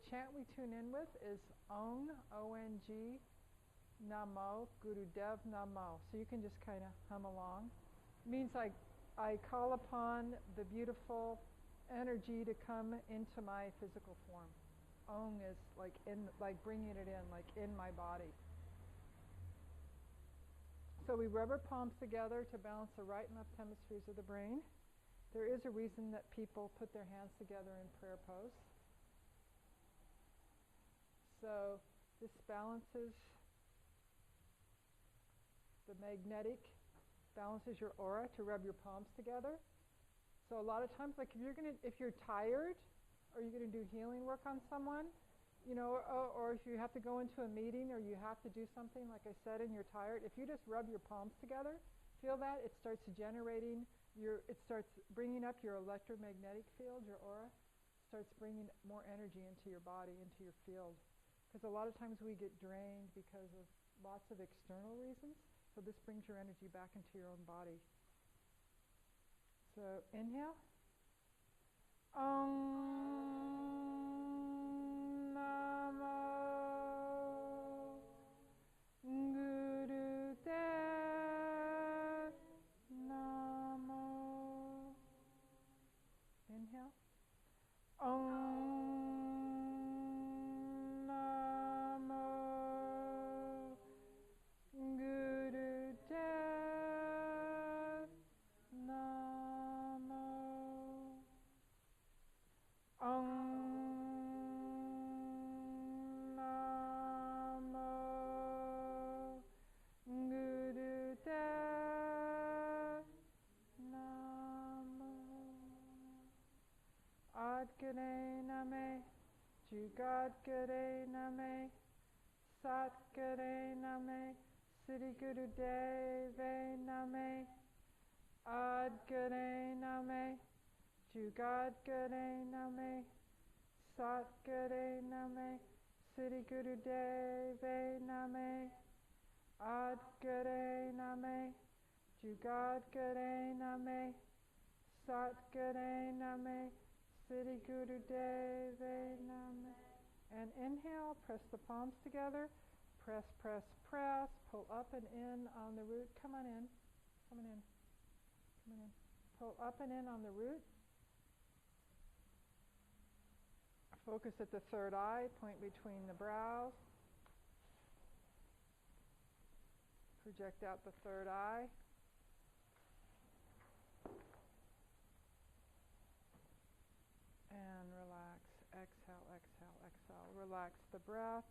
chant we tune in with is Ong, O-N-G, Namo, Gurudev Namo. So you can just kind of hum along. It means I call upon the beautiful energy to come into my physical form. Ong is like bringing it in, like in my body. So we rub our palms together to balance the right and left hemispheres of the brain. There is a reason that people put their hands together in prayer pose. So this balances the magnetic, balances your aura to rub your palms together. So a lot of times, like if you're tired, or you're going to do healing work on someone, or if you have to go into a meeting or you have to do something, like I said, and you're tired, if you just rub your palms together, feel that, it starts generating it starts bringing up your electromagnetic field, your aura, starts bringing more energy into your body, into your field. Because a lot of times we get drained because of lots of external reasons. So this brings your energy back into your own body. So inhale. Om Namo Gurudev Namo. Inhale. Om Namo Gurudev Namo. Om Namo Gurudev Namo. Adgare Name, Jugadgare Name, Satgare Name, Siddhi Gurudeve Name, Adgare Name, Jugadgare Name, Satgare Name, Siddhi Gurudeve Name, Adgare Name, Jugadgare Name, Satgare Name, Siddhi Gurudeve Name. And inhale, press the palms together. Press, press, press. Pull up and in on the root. Come on in. Come on in. Come on in. Pull up and in on the root. Focus at the third eye. Point between the brows. Project out the third eye. And relax. Exhale, exhale, exhale. Relax the breath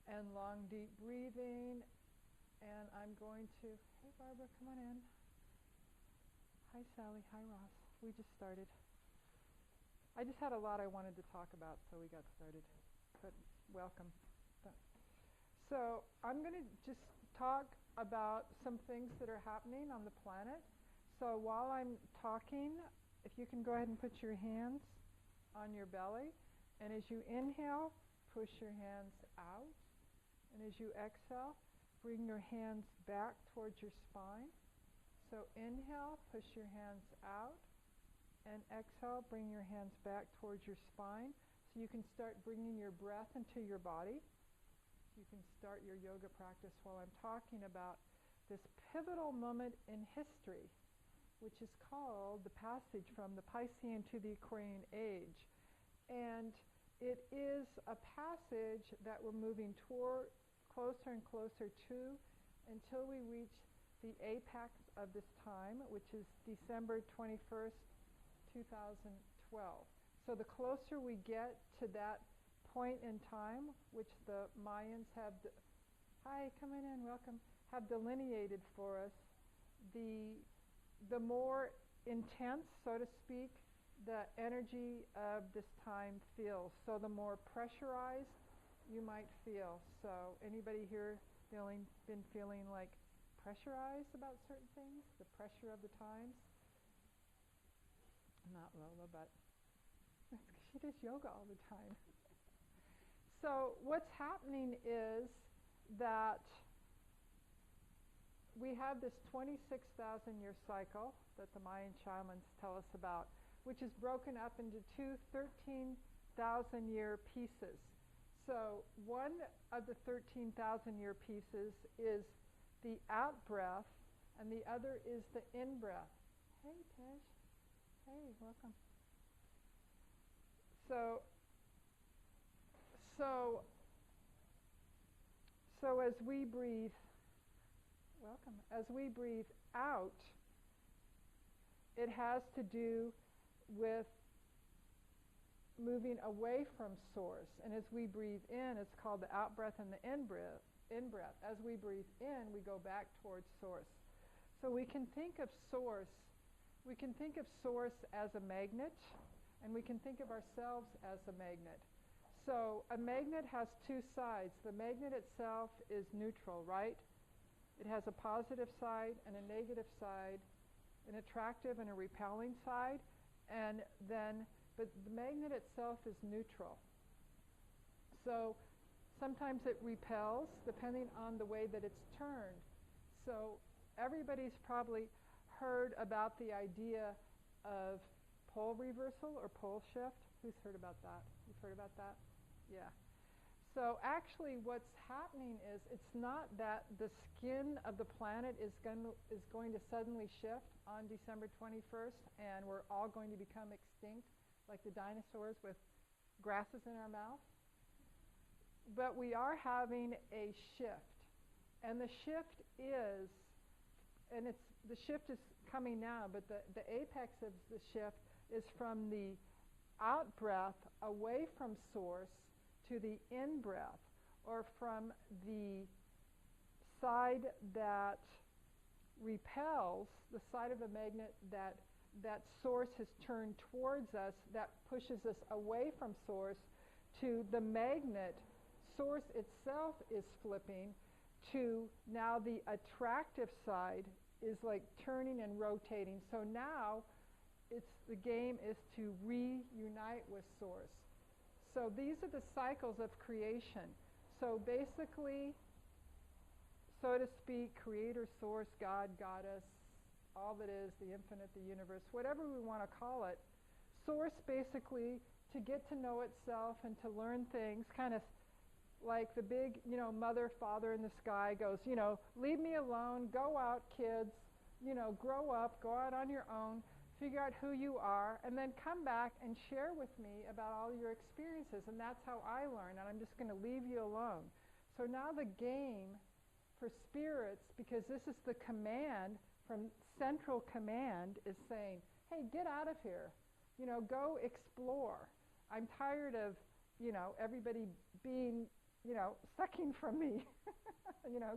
and long, deep breathing. And I'm going to, hey Barbara, come on in. Hi Sally, hi Ross. We just started. I just had a lot I wanted to talk about, so we got started. But welcome. So I'm going to just talk about some things that are happening on the planet. So while I'm talking, if you can go ahead and put your hands on your belly. And as you inhale, push your hands out. And as you exhale, bring your hands back towards your spine. So inhale, push your hands out. And exhale, bring your hands back towards your spine. So you can start bringing your breath into your body. You can start your yoga practice while I'm talking about this pivotal moment in history, which is called the passage from the Piscean to the Aquarian age. And it is a passage that we're moving toward, closer and closer to, until we reach the apex of this time, which is December 21st, 2012. So the closer we get to that point in time, which the Mayans have, hi, coming in, welcome, have delineated for us, the more intense, so to speak, the energy of this time feels. So the more pressurized you might feel. So anybody here been feeling like pressurized about certain things? The pressure of the times? Not Lola, but that's 'cause she does yoga all the time. So what's happening is that we have this 26,000 year cycle that the Mayan shamans tell us about, which is broken up into two 13,000 year pieces. So one of the 13,000-year pieces is the out-breath, and the other is the in-breath. Hey, Tej. Hey, welcome. So as we breathe, welcome, as we breathe out, it has to do with moving away from source. And as we breathe in, it's called the out-breath and the in-breath. As we breathe in, we go back towards source. So we can think of source as a magnet, and we can think of ourselves as a magnet. So a magnet has two sides. The magnet itself is neutral, right? It has a positive side and a negative side, an attractive and a repelling side, but the magnet itself is neutral. So sometimes it repels depending on the way that it's turned. So everybody's probably heard about the idea of pole reversal or pole shift. Who's heard about that? You've heard about that? Yeah. So actually what's happening is it's not that the skin of the planet is going to suddenly shift on December 21st and we're all going to become extinct like the dinosaurs with grasses in our mouth. But we are having a shift. And the shift is, the shift is coming now, but the apex of the shift is from the out-breath away from source to the in-breath, or from the side that repels, the side of a magnet that source has turned towards us, that pushes us away from source, to the magnet. Source itself is flipping to now the attractive side is like turning and rotating. So now the game is to reunite with source. So these are the cycles of creation. So basically, so to speak, creator, source, God, goddess, all that is, the infinite, the universe, whatever we want to call it, source basically to get to know itself and to learn things, kind of like the big, mother, father in the sky goes, leave me alone, go out, kids, grow up, go out on your own, figure out who you are, and then come back and share with me about all your experiences. And that's how I learn, and I'm just going to leave you alone. So now the game for spirits, because this is the command from central command, is saying, hey, get out of here. Go explore. I'm tired of, everybody being, sucking from me.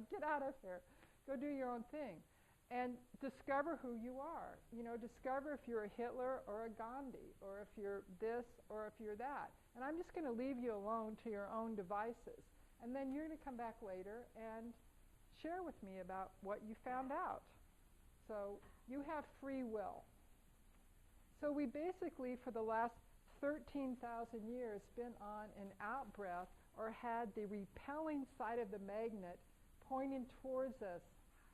Get out of here. Go do your own thing. And discover who you are. Discover if you're a Hitler or a Gandhi, or if you're this or if you're that. And I'm just going to leave you alone to your own devices. And then you're going to come back later and share with me about what you found out. So you have free will. So we basically, for the last 13,000 years, been on an out-breath, or had the repelling side of the magnet pointing towards us.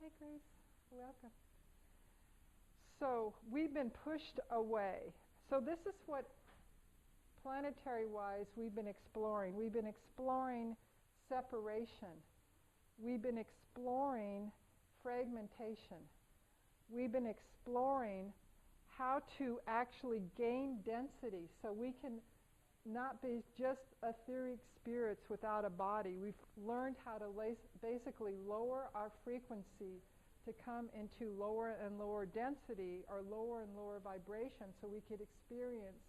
Hi, Grace. Welcome. So we've been pushed away. So this is what planetary-wise we've been exploring. We've been exploring separation. We've been exploring fragmentation. We've been exploring how to actually gain density so we can not be just etheric spirits without a body. We've learned how to basically lower our frequency to come into lower and lower density, or lower and lower vibration, so we could experience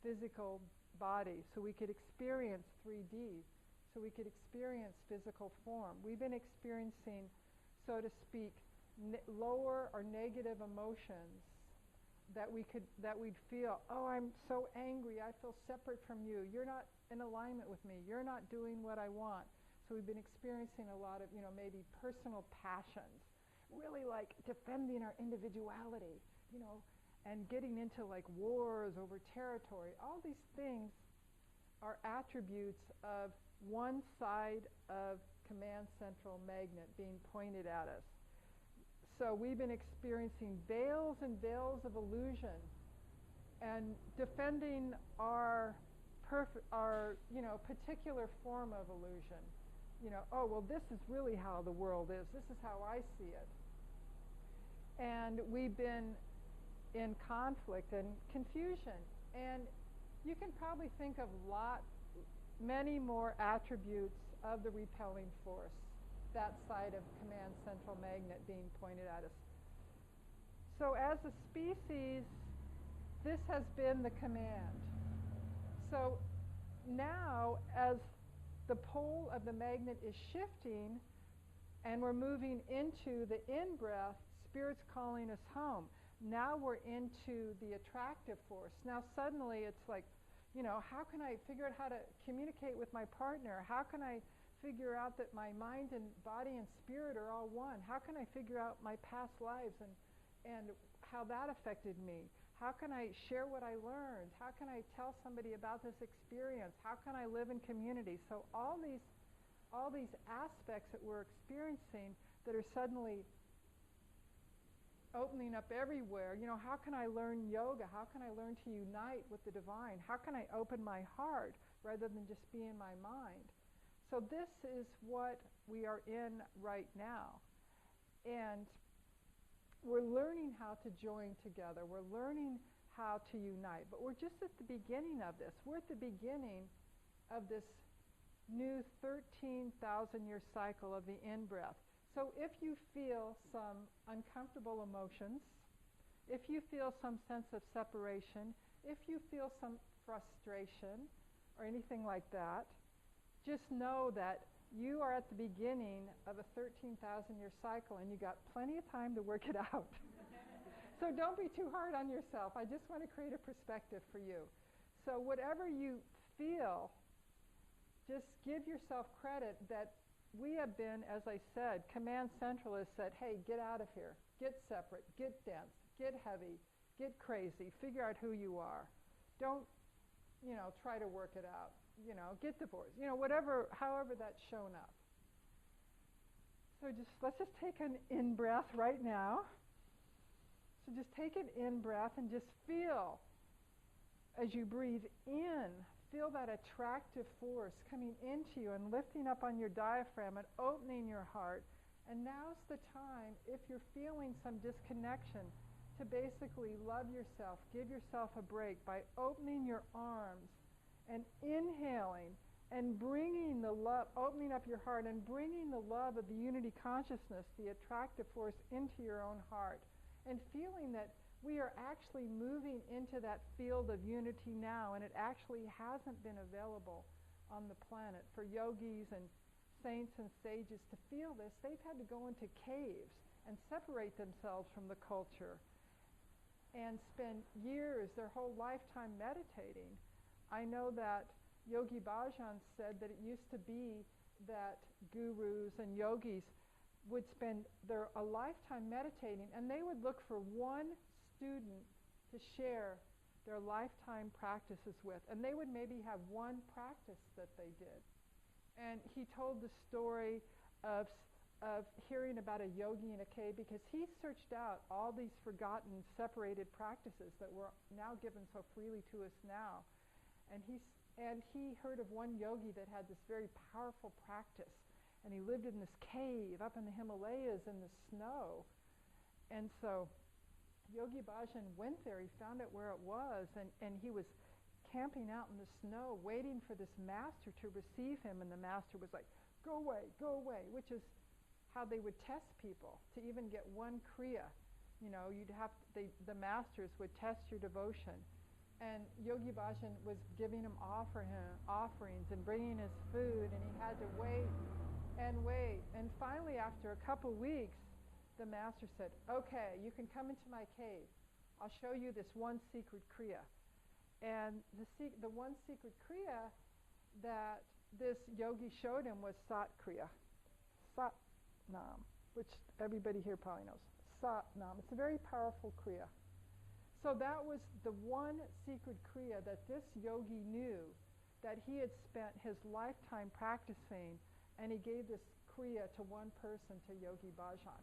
physical body, so we could experience 3D, so we could experience physical form. We've been experiencing, so to speak, lower or negative emotions that we'd feel. Oh, I'm so angry. I feel separate from you. You're not in alignment with me. You're not doing what I want. So we've been experiencing a lot of, maybe personal passions, really like defending our individuality, and getting into like wars over territory. All these things are attributes of one side of command central magnet being pointed at us. So we've been experiencing veils and veils of illusion and defending our particular form of illusion. Oh, well, this is really how the world is. This is how I see it. And we've been in conflict and confusion. And you can probably think of many more attributes of the repelling force, that side of command central magnet being pointed at us. So as a species, this has been the command. So now, as the pole of the magnet is shifting and we're moving into the in-breath, Spirit's calling us home. Now we're into the attractive force. Now suddenly it's like, how can I figure out how to communicate with my partner? How can I figure out that my mind and body and spirit are all one? How can I figure out my past lives and how that affected me? How can I share what I learned? How can I tell somebody about this experience? How can I live in community? So all these aspects that we're experiencing that are suddenly opening up everywhere. How can I learn yoga? How can I learn to unite with the divine? How can I open my heart rather than just be in my mind? So this is what we are in right now. And we're learning how to join together. We're learning how to unite. But we're just at the beginning of this. We're at the beginning of this new 13,000-year cycle of the in-breath. So if you feel some uncomfortable emotions, if you feel some sense of separation, if you feel some frustration or anything like that, just know that you are at the beginning of a 13,000-year cycle and you got plenty of time to work it out. So don't be too hard on yourself. I just want to create a perspective for you. So whatever you feel, just give yourself credit that we have been, as I said, Command Central has said, hey, get out of here, get separate, get dense, get heavy, get crazy, figure out who you are. Don't, try to work it out, get divorced, however that's shown up. So let's just take an in-breath right now. So just take an in-breath and just feel, as you breathe in, feel that attractive force coming into you and lifting up on your diaphragm and opening your heart. And now's the time, if you're feeling some disconnection, to basically love yourself, give yourself a break by opening your arms and inhaling and bringing the love, opening up your heart and bringing the love of the unity consciousness, the attractive force, into your own heart. And feeling that we are actually moving into that field of unity now, and it actually hasn't been available on the planet. For yogis and saints and sages to feel this, they've had to go into caves and separate themselves from the culture and spend years, their whole lifetime meditating. I know that Yogi Bhajan said that it used to be that gurus and yogis would spend a lifetime meditating, and they would look for one student to share their lifetime practices with, and they would maybe have one practice that they did. And he told the story of hearing about a yogi in a cave, because he searched out all these forgotten, separated practices that were now given so freely to us now. And he heard of one yogi that had this very powerful practice, and he lived in this cave up in the Himalayas in the snow. And so Yogi Bhajan went there. He found out where it was, and he was camping out in the snow waiting for this master to receive him, and the master was like, go away, which is how they would test people to even get one kriya. The masters would test your devotion. And Yogi Bhajan was giving him offerings and bringing his food, and he had to wait and wait. And finally, after a couple weeks, the master said, okay, you can come into my cave. I'll show you this one secret kriya. And the one secret kriya that this yogi showed him was Sat Kriya. Sat Nam, which everybody here probably knows. Sat Nam. It's a very powerful kriya. So that was the one secret kriya that this yogi knew, that he had spent his lifetime practicing, and he gave this kriya to one person, to Yogi Bhajan.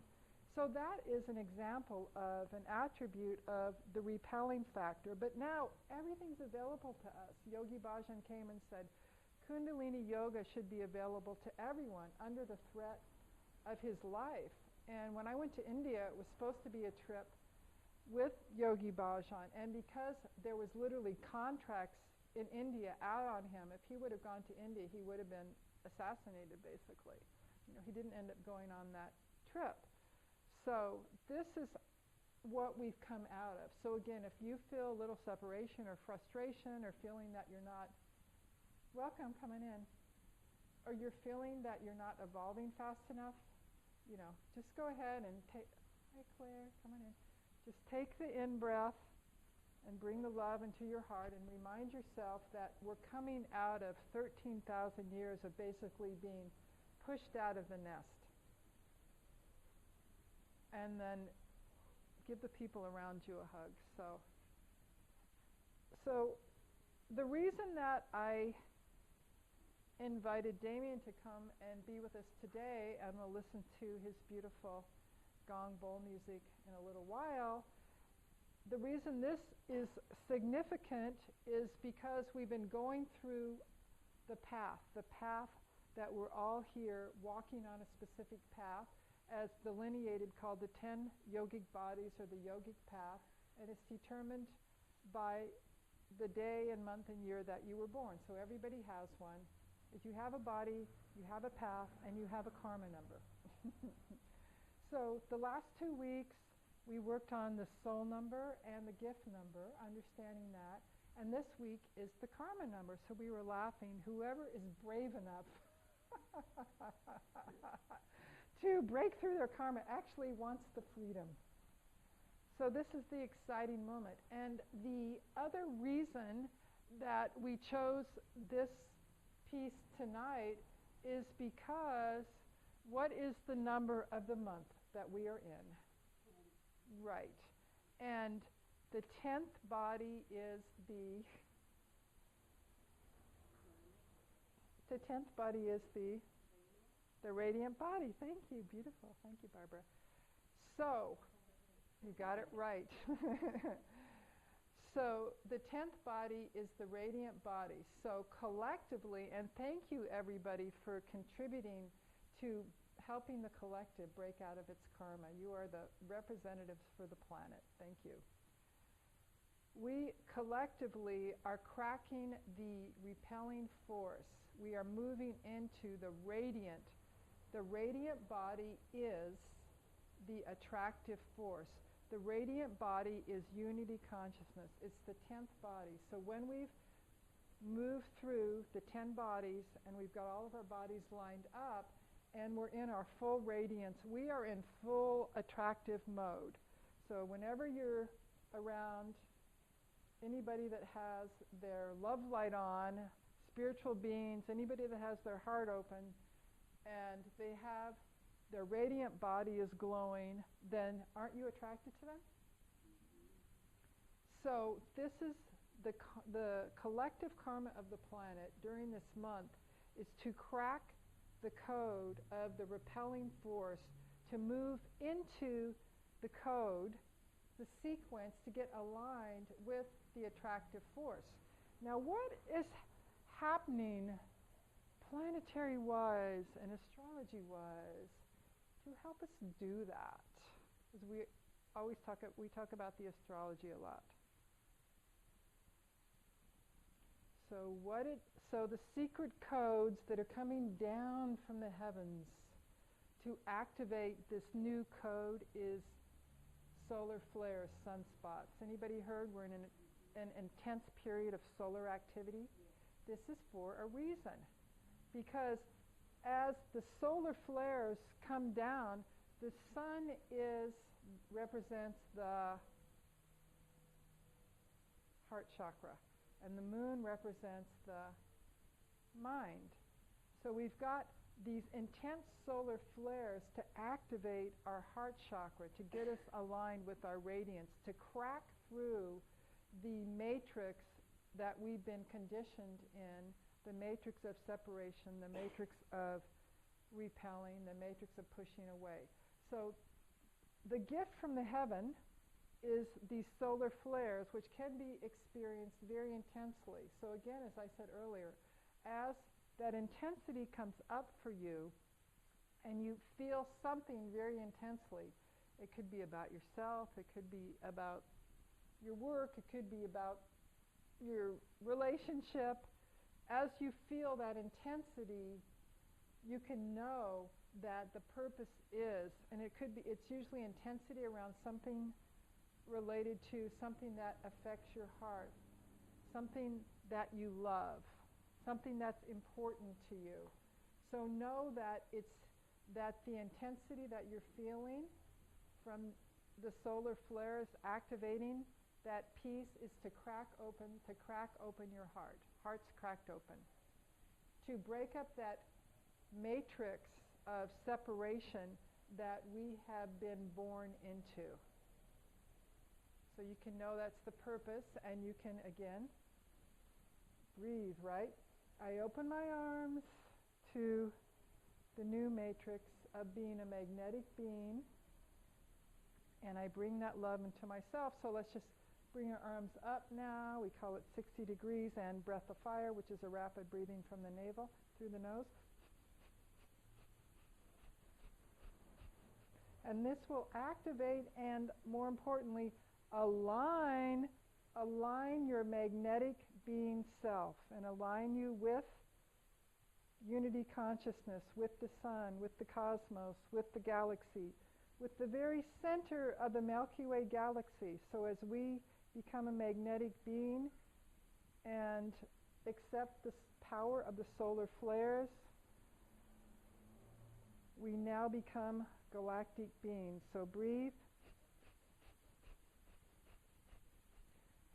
So that is an example of an attribute of the repelling factor. But now everything's available to us. Yogi Bhajan came and said, Kundalini Yoga should be available to everyone under the threat of his life. And when I went to India, it was supposed to be a trip with Yogi Bhajan. And because there was literally contracts in India out on him, if he would have gone to India, he would have been assassinated, basically. He didn't end up going on that trip. So this is what we've come out of. So again, if you feel a little separation or frustration or feeling that you're not welcome coming in, or you're feeling that you're not evolving fast enough, just go ahead and take, hi Claire, come on in. Just take the in-breath and bring the love into your heart and remind yourself that we're coming out of 13,000 years of basically being pushed out of the nest. And then give the people around you a hug. So the reason that I invited Damien to come and be with us today, and we'll listen to his beautiful gong bowl music in a little while, the reason this is significant is because we've been going through the path that we're all here walking on a specific path, as delineated, called the 10 yogic bodies or the yogic path, and it's determined by the day and month and year that you were born. So everybody has one. If you have a body, you have a path, and you have a karma number. So the last 2 weeks, we worked on the soul number and the gift number, understanding that. And this week is the karma number. So we were laughing. Whoever is brave enough to break through their karma actually wants the freedom. So this is the exciting moment. And the other reason that we chose this piece tonight is because what is the number of the month that we are in? Right. And the 10th body is the 10th body is the radiant body. Thank you. Beautiful. Thank you, Barbara. So, you got it right. So, the 10th body is the radiant body. So, collectively, and thank you everybody for contributing to helping the collective break out of its karma. You are the representatives for the planet. Thank you. We collectively are cracking the repelling force. We are moving into the radiant. The radiant body is the attractive force. The radiant body is unity consciousness. It's the 10th body. So when we've moved through the 10 bodies and we've got all of our bodies lined up and we're in our full radiance, we are in full attractive mode. So whenever you're around anybody that has their love light on, spiritual beings, anybody that has their heart open, and they have their radiant body is glowing, then aren't you attracted to them? So this is the collective karma of the planet during this month is to crack the code of the repelling force, to move into the code, the sequence, to get aligned with the attractive force. Now what is happening planetary-wise and astrology-wise to help us do that? Because we always talk about the astrology a lot. So the secret codes that are coming down from the heavens to activate this new code is solar flares, sunspots. Anybody heard we're in an intense period of solar activity? This is for a reason. Because as the solar flares come down, the sun represents the heart chakra, and the moon represents the mind. So we've got these intense solar flares to activate our heart chakra, to get us aligned with our radiance, to crack through the matrix that we've been conditioned in, the matrix of separation, the matrix of repelling, the matrix of pushing away. So the gift from the heaven is these solar flares, which can be experienced very intensely. So again, as I said earlier, as that intensity comes up for you and you feel something very intensely, it could be about yourself, it could be about your work, it could be about your relationship. As you feel that intensity, you can know that the purpose is, and it's usually intensity around something related to something that affects your heart, something that you love, something that's important to you. So know that the intensity that you're feeling from the solar flares activating that piece is to crack open your heart. Heart's cracked open. To break up that matrix of separation that we have been born into. So you can know that's the purpose, and you can, again, breathe, right? I open my arms to the new matrix of being a magnetic being, and I bring that love into myself. So let's just bring our arms up now. We call it 60 degrees and breath of fire, which is a rapid breathing from the navel through the nose. And this will activate and, more importantly, align your magnetic being self and align you with unity consciousness, with the sun, with the cosmos, with the galaxy, with the very center of the Milky Way galaxy. So as we become a magnetic being and accept the power of the solar flares, we now become galactic beings. So breathe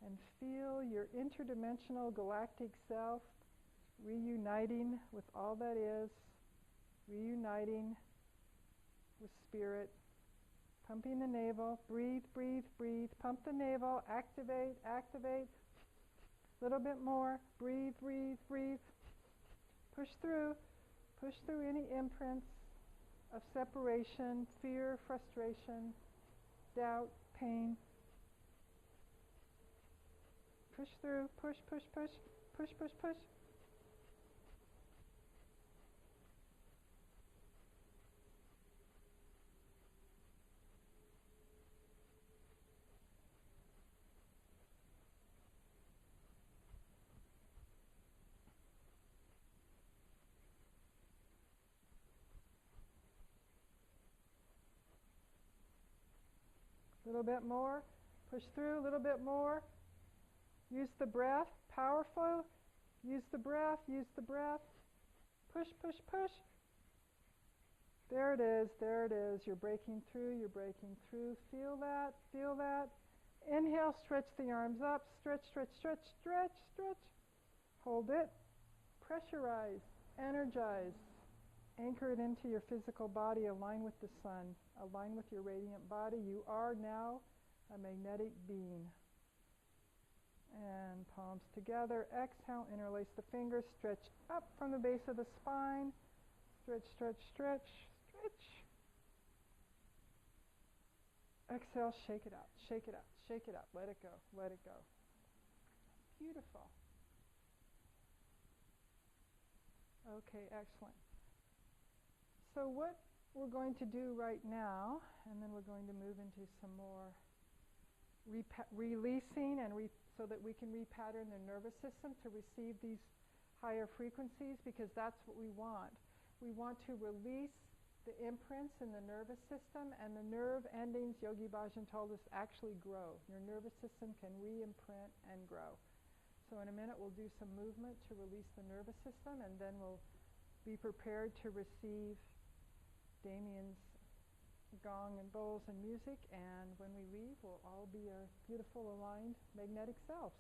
and feel your interdimensional galactic self reuniting with all that is, reuniting with spirit. Pumping the navel. Breathe, breathe, breathe. Pump the navel. Activate, activate. A little bit more. Breathe, breathe, breathe. Push through any imprints of separation, fear, frustration, doubt, pain. Push through. Push, push, push. Push, push, push. A little bit more. Push through a little bit more. Use the breath. Powerful. Use the breath. Use the breath. Push, push, push. There it is. There it is. You're breaking through. You're breaking through. Feel that. Feel that. Inhale. Stretch the arms up. Stretch, stretch, stretch, stretch, stretch. Hold it. Pressurize. Energize. Anchor it into your physical body. Align with the sun. Align with your radiant body. You are now a magnetic being. And palms together. Exhale. Interlace the fingers. Stretch up from the base of the spine. Stretch, stretch, stretch, stretch. Exhale. Shake it out. Shake it out. Shake it out. Let it go. Let it go. Beautiful. Okay, excellent. So what we're going to do right now, and then we're going to move into some more releasing and so that we can repattern the nervous system to receive these higher frequencies, because that's what we want. We want to release the imprints in the nervous system, and the nerve endings, Yogi Bhajan told us, actually grow. Your nervous system can re-imprint and grow. So in a minute we'll do some movement to release the nervous system, and then we'll be prepared to receive Damien's gong and bowls and music, and when we leave, we'll all be our beautiful aligned magnetic selves.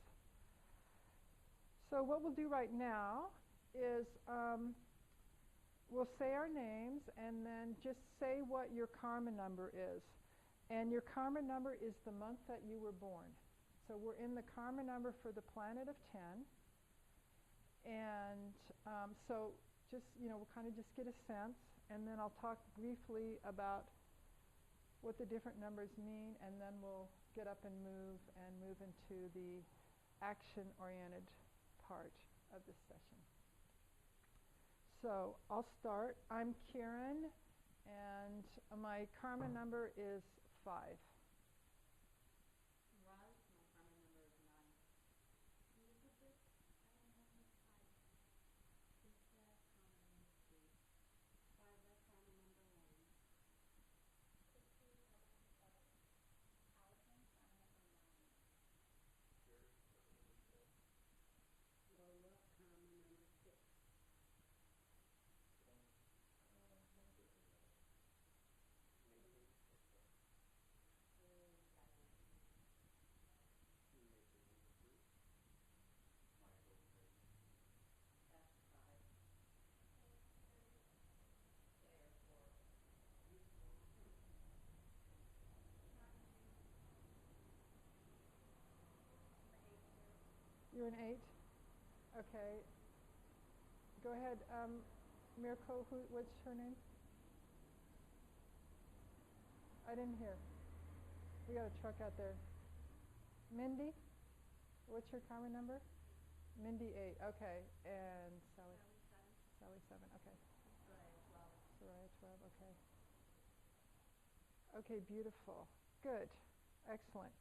So what we'll do right now is we'll say our names and then just say what your karma number is. And your karma number is the month that you were born. So we're in the karma number for the planet of 10. And so just, we'll kind of just get a sense, and then I'll talk briefly about what the different numbers mean, and then we'll get up and move into the action-oriented part of this session. So I'll start. I'm Karen, and my karma number is 5. You're an 8? Okay. Go ahead. Mirko, what's her name? I didn't hear. We got a truck out there. Mindy? What's your karma number? Mindy 8. Okay. And Sally? Sally 7. Okay. Soraya 12. Okay. Okay, beautiful. Good. Excellent.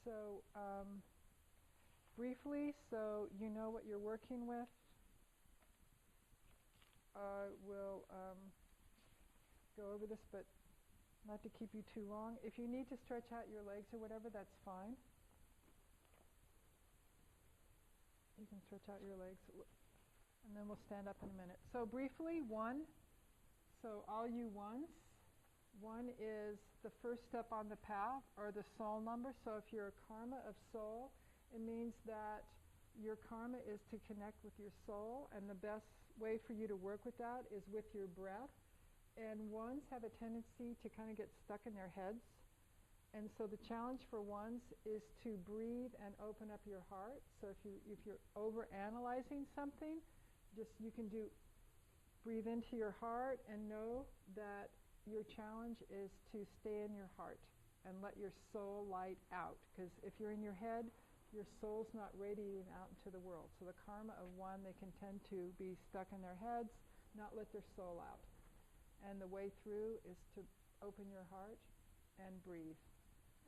So, briefly, so you know what you're working with. We'll go over this, but not to keep you too long. If you need to stretch out your legs or whatever, that's fine. You can stretch out your legs, and then we'll stand up in a minute. So briefly, 1. So all you ones, 1 is the first step on the path, or the soul number. So if you're a karma of soul, it means that your karma is to connect with your soul, and the best way for you to work with that is with your breath. And ones have a tendency to kind of get stuck in their heads. And so the challenge for ones is to breathe and open up your heart. So if you're overanalyzing something, you can breathe into your heart and know that your challenge is to stay in your heart and let your soul light out. Because if you're in your head, your soul's not radiating out into the world. So the karma of 1, they can tend to be stuck in their heads, not let their soul out. And the way through is to open your heart and breathe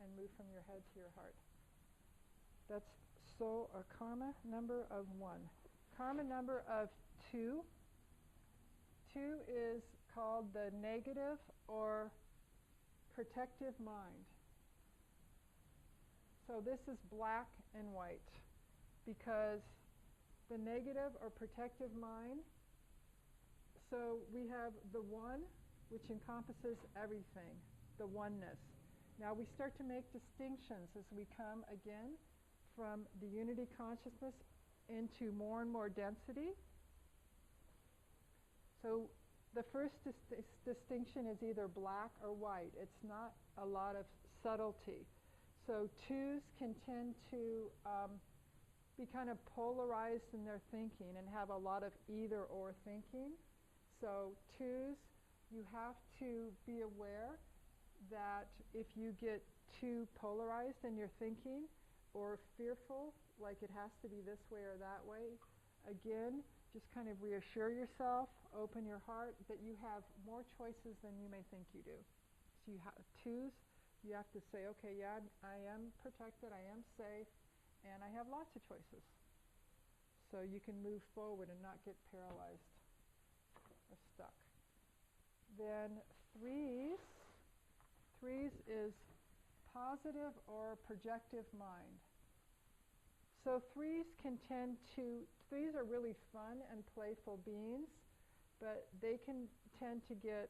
and move from your head to your heart. That's soul or karma number of 1. Karma number of 2. 2 is called the negative or protective mind. So this is black and white, because the negative or protective mind, so we have the 1, which encompasses everything, the oneness. Now we start to make distinctions as we come again from the unity consciousness into more and more density. So the first distinction is either black or white. It's not a lot of subtlety. So 2s can tend to be kind of polarized in their thinking and have a lot of either or thinking. So 2s, you have to be aware that if you get too polarized in your thinking or fearful, like it has to be this way or that way, again, just kind of reassure yourself, open your heart, that you have more choices than you may think you do. So you have 2s, you have to say, okay, yeah, I am protected, I am safe, and I have lots of choices. So you can move forward and not get paralyzed or stuck. Then 3s. 3s is positive or projective mind. So 3s are really fun and playful beings, but they can tend to get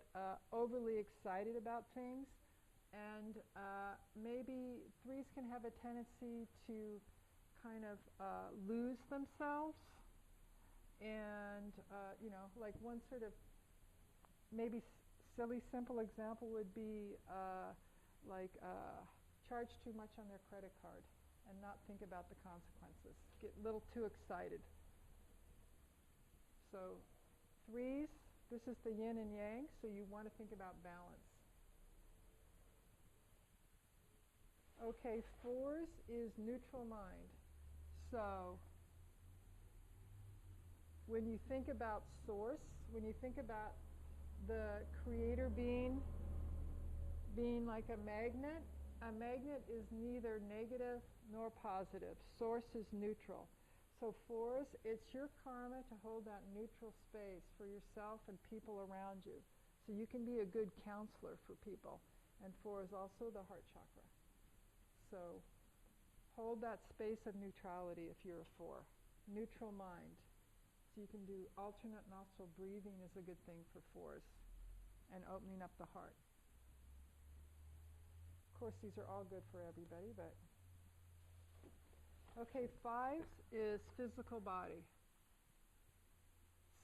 overly excited about things, and maybe 3s can have a tendency to kind of lose themselves, and like one sort of maybe silly, simple example would be charge too much on their credit card and not think about the consequences. Get a little too excited. So 3s, this is the yin and yang, so you want to think about balance. Okay, 4s is neutral mind. So when you think about source, when you think about the creator being like a magnet is neither negative nor positive. Source is neutral. So 4s, it's your karma to hold that neutral space for yourself and people around you. So you can be a good counselor for people. And 4 is also the heart chakra. So hold that space of neutrality if you're a 4. Neutral mind. So you can do alternate nostril breathing is a good thing for 4s. And opening up the heart. Of course, these are all good for everybody, but... Okay, 5s is physical body.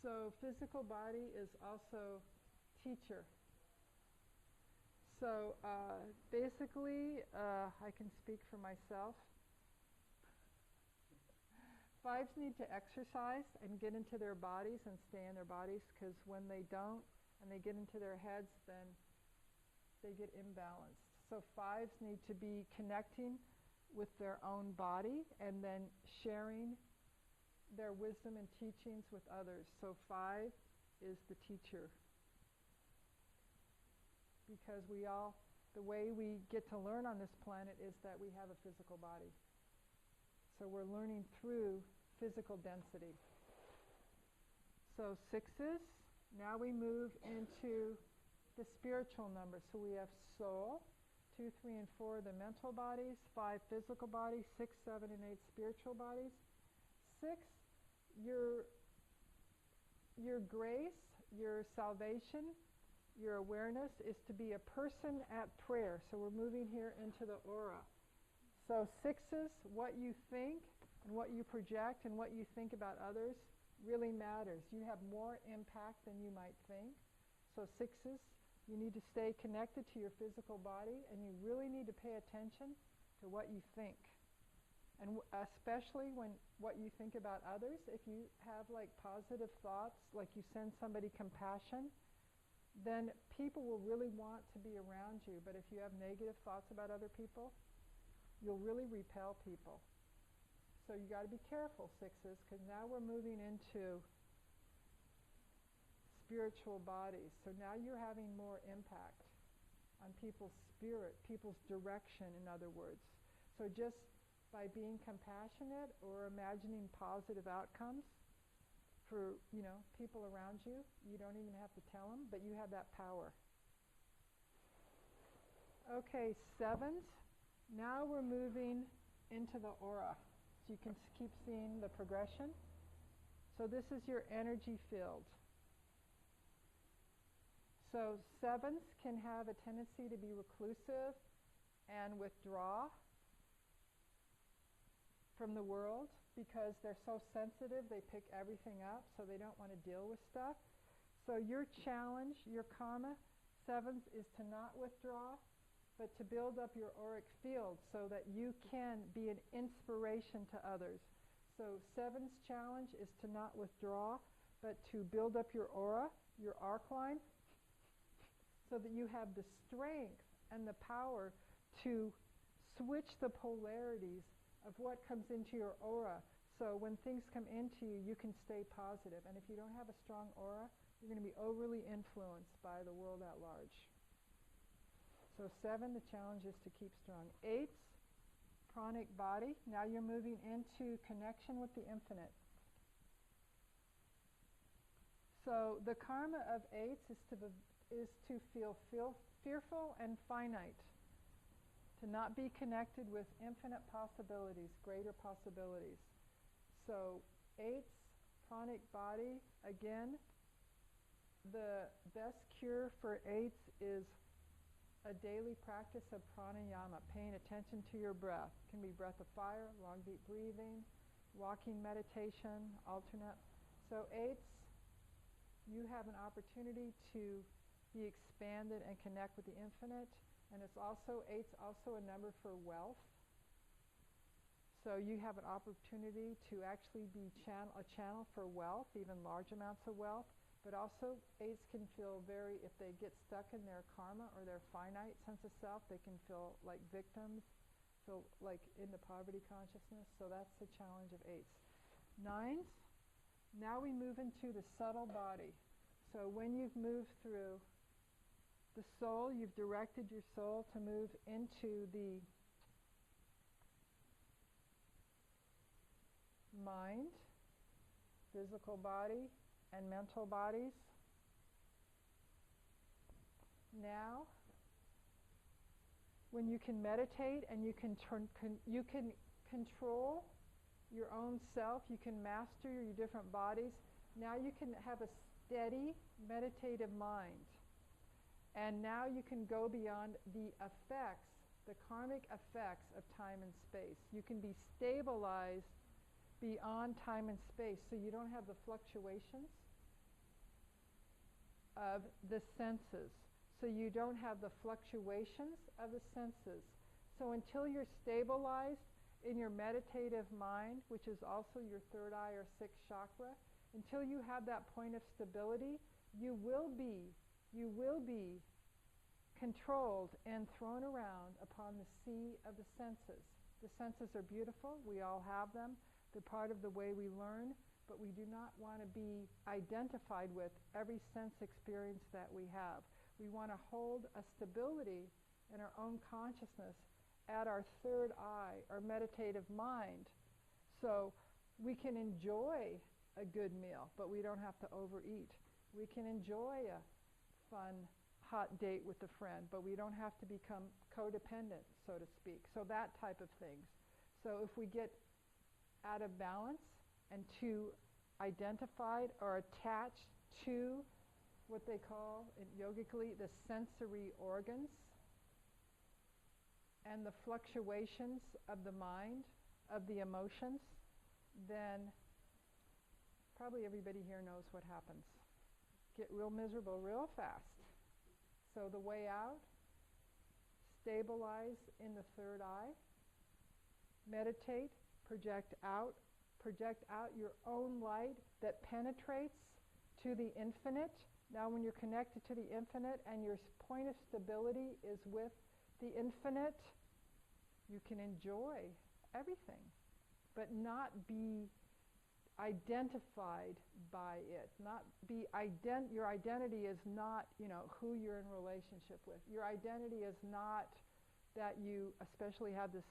So physical body is also teacher. So basically, I can speak for myself. 5s need to exercise and get into their bodies and stay in their bodies, because when they don't and they get into their heads, then they get imbalanced. So 5s need to be connecting with their own body and then sharing their wisdom and teachings with others. So 5 is the teacher. Because the way we get to learn on this planet is that we have a physical body. So we're learning through physical density. So 6s, now we move into the spiritual numbers. So we have soul, 2, 3, and 4, the mental bodies, 5, physical bodies, 6, 7, and 8, spiritual bodies. 6, your grace, your salvation, your awareness is to be a person at prayer. So we're moving here into the aura. So 6s, what you think and what you project and what you think about others really matters. You have more impact than you might think. So 6s, you need to stay connected to your physical body, and you really need to pay attention to what you think. And especially when what you think about others, if you have like positive thoughts, like you send somebody compassion, then people will really want to be around you. But if you have negative thoughts about other people, you'll really repel people. So you got to be careful, 6s, because now we're moving into spiritual bodies. So now you're having more impact on people's spirit, people's direction, in other words. So just by being compassionate or imagining positive outcomes for, people around you, you don't even have to tell them, but you have that power. Okay, 7s. Now we're moving into the aura. So you can keep seeing the progression. So this is your energy field. So 7s can have a tendency to be reclusive and withdraw from the world because they're so sensitive, they pick everything up, so they don't want to deal with stuff. So your challenge, your karma, 7s, is to not withdraw, but to build up your auric field so that you can be an inspiration to others. So 7's challenge is to not withdraw, but to build up your aura, your arc line, so that you have the strength and the power to switch the polarities of what comes into your aura. So when things come into you, you can stay positive. And if you don't have a strong aura, you're going to be overly influenced by the world at large. So 7, the challenge is to keep strong. 8s, pranic body. Now you're moving into connection with the infinite. So the karma of 8s is to feel fearful and finite, to not be connected with infinite possibilities, greater possibilities. So 8s, pranic body, again, the best cure for 8s is a daily practice of pranayama, paying attention to your breath. It can be breath of fire, long deep breathing, walking meditation, alternate. So 8s, you have an opportunity to be expanded and connect with the infinite. And it's also, 8's also a number for wealth. So you have an opportunity to actually be a channel for wealth, even large amounts of wealth. But also 8's can feel if they get stuck in their karma or their finite sense of self, they can feel like victims So like in the poverty consciousness, so that's the challenge of 8s. 9s, now we move into the subtle body. So when you've moved through the soul, you've directed your soul to move into the mind, physical body, and mental bodies. Now, when you can meditate and you can control your own self, you can master your different bodies. Now you can have a steady meditative mind. And now you can go beyond the effects, the karmic effects of time and space. You can be stabilized beyond time and space, so you don't have the fluctuations of the senses. So you don't have the fluctuations of the senses. So until you're stabilized in your meditative mind, which is also your third eye or sixth chakra, until you have that point of stability, you will be controlled and thrown around upon the sea of the senses. The senses are beautiful. We all have them. They're part of the way we learn, but we do not want to be identified with every sense experience that we have. We want to hold a stability in our own consciousness at our third eye, our meditative mind, so we can enjoy a good meal, but we don't have to overeat. We can enjoy a fun, hot date with a friend, but we don't have to become codependent, so to speak. So that type of things. So if we get out of balance and too identified or attached to what they call, yogically, the sensory organs and the fluctuations of the mind, of the emotions, then probably everybody here knows what happens. Get real miserable real fast. So the way out, stabilize in the third eye, meditate, project out your own light that penetrates to the infinite. Now when you're connected to the infinite and your point of stability is with the infinite, you can enjoy everything, but not be identified by it. Your identity is not, who you're in relationship with. Your identity is not that you especially have this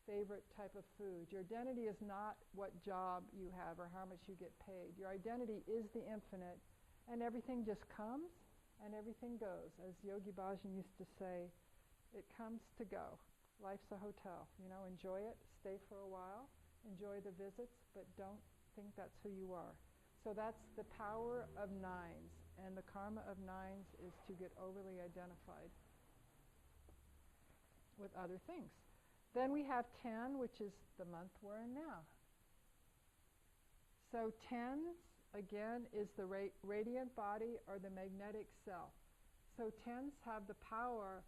favorite type of food. Your identity is not what job you have or how much you get paid. Your identity is the infinite, and everything just comes and everything goes. As Yogi Bhajan used to say, it comes to go. Life's a hotel. Enjoy it, stay for a while, enjoy the visits, but don't think that's who you are. So that's the power of 9s, and the karma of 9s is to get overly identified with other things. Then we have 10, which is the month we're in now. So 10s, again, is the radiant body or the magnetic self. So 10s have the power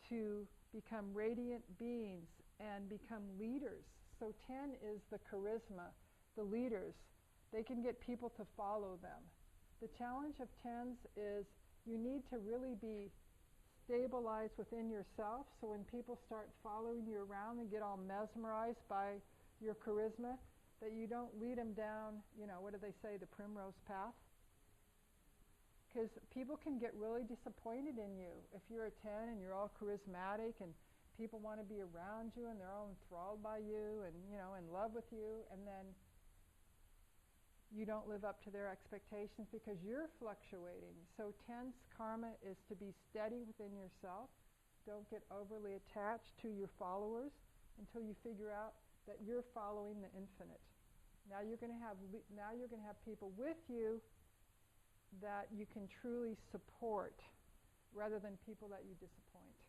to become radiant beings and become leaders. So 10 is the charisma, the leaders. They can get people to follow them. The challenge of 10s is you need to really be stabilized within yourself, so when people start following you around and get all mesmerized by your charisma, that you don't lead them down, what do they say, the primrose path? Because people can get really disappointed in you. If you're a 10 and you're all charismatic and people want to be around you and they're all enthralled by you and, in love with you, and then you don't live up to their expectations because you're fluctuating. So 10's karma is to be steady within yourself. Don't get overly attached to your followers until you figure out that you're following the infinite. Now you're going to have people with you that you can truly support rather than people that you disappoint.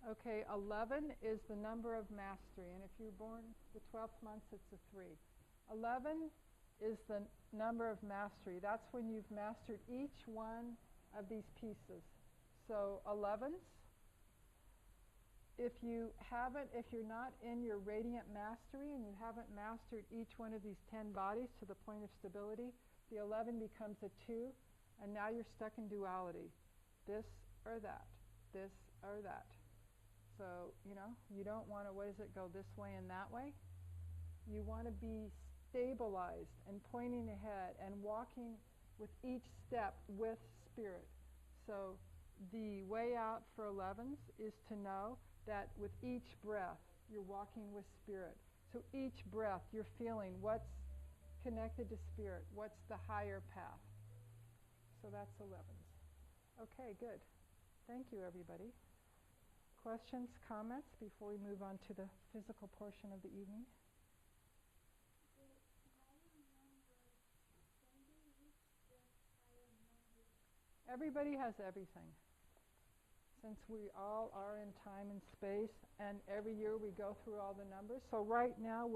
Okay, 11 is the number of mastery, and if you're born the 12th month, it's a 3. 11 is the number of mastery. That's when you've mastered each one of these pieces. So 11s, if you're not in your radiant mastery and you haven't mastered each one of these 10 bodies to the point of stability, the 11 becomes a 2, and now you're stuck in duality. This or that, this or that. So, you don't want to, go this way and that way? You want to be stabilized and pointing ahead and walking with each step with spirit. So the way out for 11s is to know that with each breath, you're walking with spirit. So each breath, you're feeling what's connected to spirit, what's the higher path. So that's 11s. Okay, good. Thank you, everybody. Questions, comments before we move on to the physical portion of the evening? Everybody has everything. Since we all are in time and space, and every year we go through all the numbers. So right now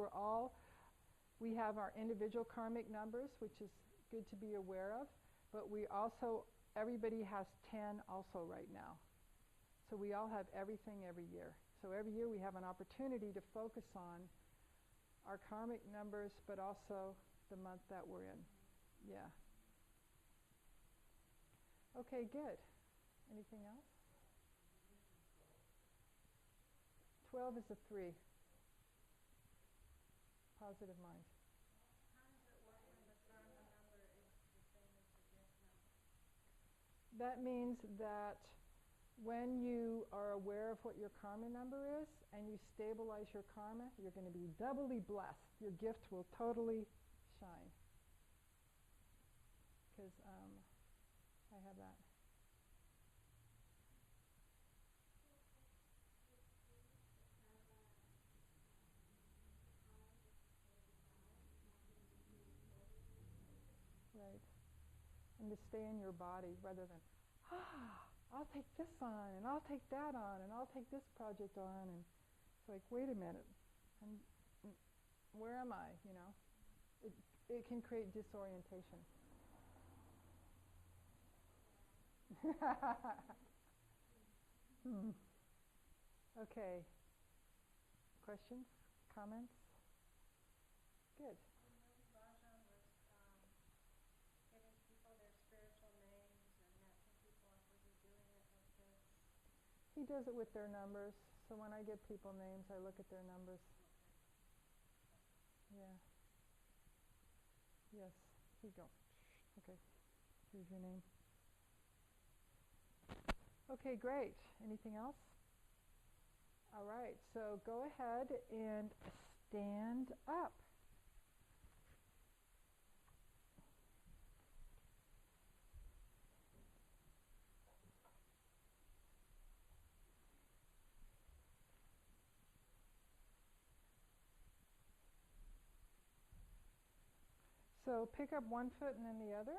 we have our individual karmic numbers, which is good to be aware of, but everybody has 10 also right now. So we all have everything every year. So every year we have an opportunity to focus on our karmic numbers, but also the month that we're in. Yeah. Okay, good. Anything else? 12 is a 3. Positive mind. How does it work when the karma number is the same as the gift number? That means that when you are aware of what your karma number is and you stabilize your karma, you're going to be doubly blessed. Your gift will totally shine. Because I have that. Right. And to stay in your body rather than, I'll take this on, and I'll take that on, and I'll take this project on. And it's like, wait a minute. Where am I, It can create disorientation. Okay. Questions? Comments? Good. Rajan was giving people their spiritual names and matching people up. Was he doing it with this? He does it with their numbers. So when I give people names, I look at their numbers. Yeah. Yes. Here you go. Okay. Here's your name. Okay, great. Anything else? All right. So go ahead and stand up. So pick up one foot and then the other.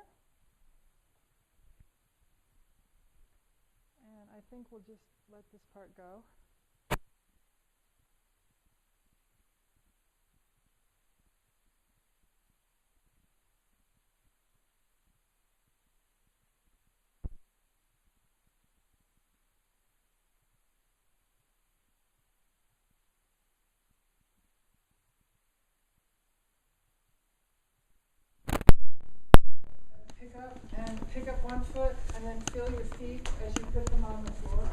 And I think we'll just let this part go. Pick up one foot and then feel your feet as you put them on the floor.